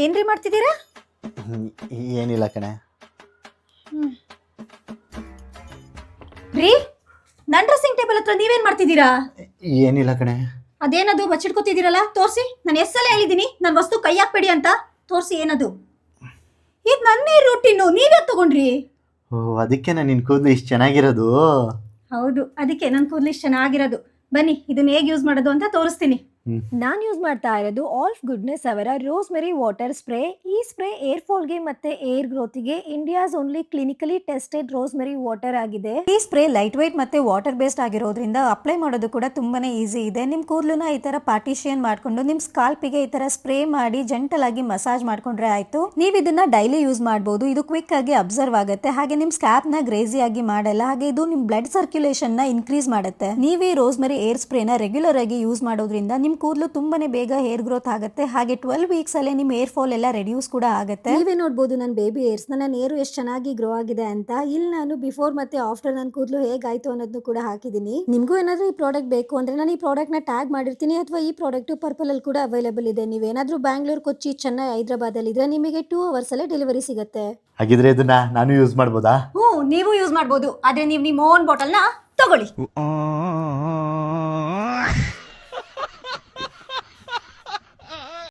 ಏನ್ರಿ ಮಾಡ್ತಿದ್ದೀರಾ? ಏನಿಲ್ಲ ಕಣೆ. ರೀ, ನನ್ನ ಡ್ರೆಸ್ಸಿಂಗ್ ಟೇಬಲ್ ಹತ್ರ ನೀವೇನ್ ಮಾಡ್ತಿದ್ದೀರಾ? ಏನಿಲ್ಲ ಕಣೆ. ಅದೇನದು ಬಚ್ಚಿಟ್ಕೋತಿದ್ದೀರಲ್ಲ? ತೋರಿಸಿ. ನಾನು ಎಷ್ಟೆಲ್ಲ ಹೇಳಿದ್ದೀನಿ ನನ್ನ ವಸ್ತು ಕೈ ಹಾಕ್ಬೇಡಿ ಅಂತ. ತೋರಿಸಿ ಏನದು? ಇದು ನನ್ನೇ ರೂಟೀನು, ನೀವೇ ತಗೊಂಡ್ರಿ. ಓ, ಅದಕ್ಕೆ ನಾನು ನಿನ್ನ ಕೂದಲು ಇಷ್ಟು ಚೆನ್ನಾಗಿರೋದು. ಹೌದು, ಅದಕ್ಕೆ ನನ್ನ ಕೂದಲು ಇಷ್ಟು ಚೆನ್ನಾಗಿರೋದು. ಬನ್ನಿ, ಇದನ್ನ ಹೇಗೆ ಯೂಸ್ ಮಾಡೋದು ಅಂತ ತೋರಿಸ್ತೀನಿ. ನಾನು ಯೂಸ್ ಮಾಡ್ತಾ ಇರೋದು ಆಲ್ಫ್ ಗುಡ್ನೆಸ್ ಅವರ ರೋಸ್ಮೆರಿ ವಾಟರ್ ಸ್ಪ್ರೇ. ಈ ಸ್ಪ್ರೇ ಏರ್ ಫಾಲ್ಗೆ ಮತ್ತೆ ಏರ್ ಗ್ರೋತ್ಗೆ India's only clinically tested rosemary water ಆಗಿದೆ. ಈ ಸ್ಪ್ರೇ ಲೈಟ್ ವೈಟ್ ಮತ್ತೆ ವಾಟರ್ ಬೇಸ್ಡ್ ಆಗಿರೋದ್ರಿಂದ ಅಪ್ಲೈ ಮಾಡೋದು ಕೂಡ ತುಂಬಾನೇ ಈಸಿ ಇದೆ. ನಿಮ್ ಕೂದಲನ್ನ ಈ ತರ ಪಾರ್ಟಿಷಿಯನ್ ಮಾಡ್ಕೊಂಡು ನಿಮ್ ಸ್ಕಾಲ್ಪಿಗೆ ಈ ತರ ಸ್ಪ್ರೇ ಮಾಡಿ ಜೆಂಟಲ್ ಆಗಿ ಮಸಾಜ್ ಮಾಡ್ಕೊಂಡ್ರೆ ಆಯ್ತು. ನೀವು ಇದನ್ನ ಡೈಲಿ ಯೂಸ್ ಮಾಡಬಹುದು. ಇದು ಕ್ವಿಕ್ ಆಗಿ ಅಬ್ಸರ್ವ್ ಆಗುತ್ತೆ, ಹಾಗೆ ನಿಮ್ ಸ್ಕ್ಯಾಪ್ ನ ಗ್ರೇಸಿ ಆಗಿ ಮಾಡಲ್ಲ, ಹಾಗೆ ಇದು ನಿಮ್ ಬ್ಲಡ್ ಸರ್ಕ್ಯುಲೇಷನ್ ನ ಇನ್ಕ್ರೀಸ್ ಮಾಡುತ್ತೆ. ನೀವೇ ರೋಸ್ಮೆರಿ ಏರ್ ಸ್ಪ್ರೇನ ರೆಗ್ಯುಲರ್ ಆಗಿ ಯೂಸ್ ಮಾಡೋದ್ರಿಂದ ನಿಮ್ ಕೂದಲು ತುಂಬಾನೇ ಬೇಗ ಹೇರ್ ಗ್ರೋತ್ ಆಗುತ್ತೆ, ಹಾಗೆ 12 ವೀಕ್ಸ್ ಅಲ್ಲೇ ನಿಮ್ ಹೇರ್ ಫಾಲ್ ಎಲ್ಲ ರೆಡ್ಯೂಸ್ ಕೂಡ ಆಗುತ್ತೆ. ನೀವೇ ನೋಡಬಹುದು ನನ್ನ ಬೇಬಿ ಹೇರ್ಸ್, ನನ್ನ ನೇರು ಎಷ್ಟು ಚೆನ್ನಾಗಿ ಗ್ರೋ ಆಗಿದೆ ಅಂತ. ಇಲ್ಲಿ ನಾನು ಬಿಫೋರ್ ಮತ್ತೆ ಆಫ್ಟರ್ ನನ್ನ ಕೂದಲು ಹೇಗಾಯ್ತು ಅನ್ನೋದನ್ನು ಕೂಡ ಹಾಕಿದೀನಿ. ನಿಮ್ಗೂ ಏನಾದ್ರೂ ಈ ಪ್ರಾಡಕ್ಟ್ ಬೇಕು ಅಂದ್ರೆ ನಾನು ಈ ಪ್ರಾಡಕ್ಟ್ ನ ಟ್ಯಾಗ್ ಮಾಡಿರ್ತೀನಿ, ಅಥವಾ ಈ ಪ್ರಾಡಕ್ಟ್ ಪರ್ಪಲ್ ಅಲ್ಲಿ ಕೂಡ ಅವೈಲೇಬಲ್ ಇದೆ. ನೀವೇನಾದ್ರೂ ಬ್ಯಾಂಗ್ಳೂರ್, ಕೊಚ್ಚಿ, ಚೆನ್ನೈ, ಹೈದರಾಬಾದ್ ಅಲ್ಲಿ ಇದ್ರೆ ನಿಮಗೆ 2 hours ಅಲ್ಲೇ ಡೆಲಿವರಿ ಸಿಗುತ್ತೆ. ಹಾಗಿದ್ರೆ ಇದನ್ನ ನಾನು ಯೂಸ್ ಮಾಡ್ಬೋದಾ? ನೀವು ಯೂಸ್ ಮಾಡ್ಬೋದು, ಆದ್ರೆ ನೀವು ನಿಮ್ಮ ಓನ್ ಬಾಟಲ್ ನ ತಗೊಳ್ಳಿ.